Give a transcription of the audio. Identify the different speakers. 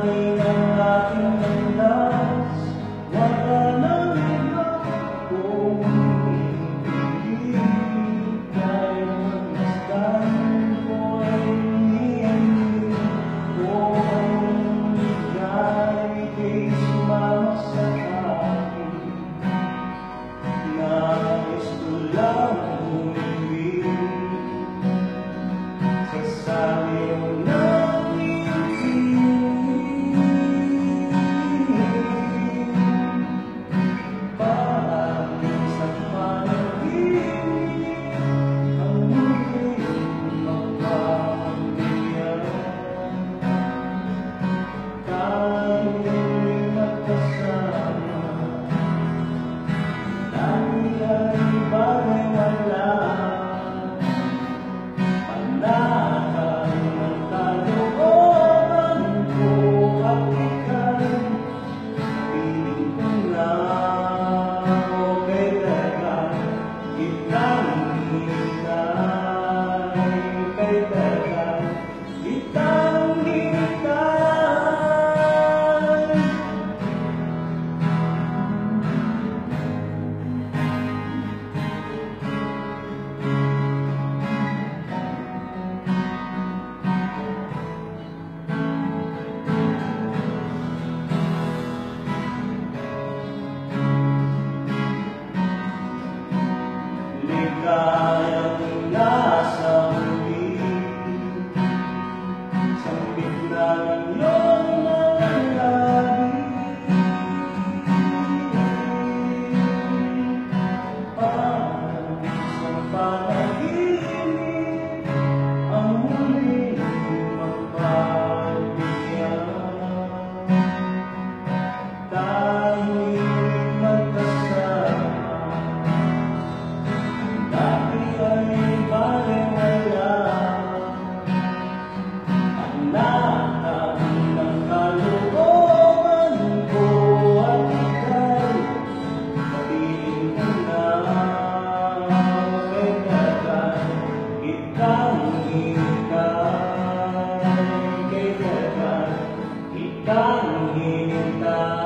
Speaker 1: Tanging ang aking landas, wala nang iba kung hindi dahil magmasdan ko'y hihingin ko ang ligay kay sumama sa akin. Nais ko lang umibig sa sayo ng ibig, parang sa panaginip ang muling magpapabigyan. Tayo'y magkasama, lagi ay baliwala. Panatag ng kalooban ko at ika'y piling ko na. Okay talaga, kitang hinintay. Okay talaga, kitang hinintay. Ligayang nasa huli, sa bigla ng iyong mga labi. Parang sa panaginip ang muling magpapabigyan. Tayo'y magkasama, dati ay baliwala. Panatag ng kalooban ko at ika'y kapiling ko na. Okay talaga, kitang hinintay. Okay talaga, kitang hinintay.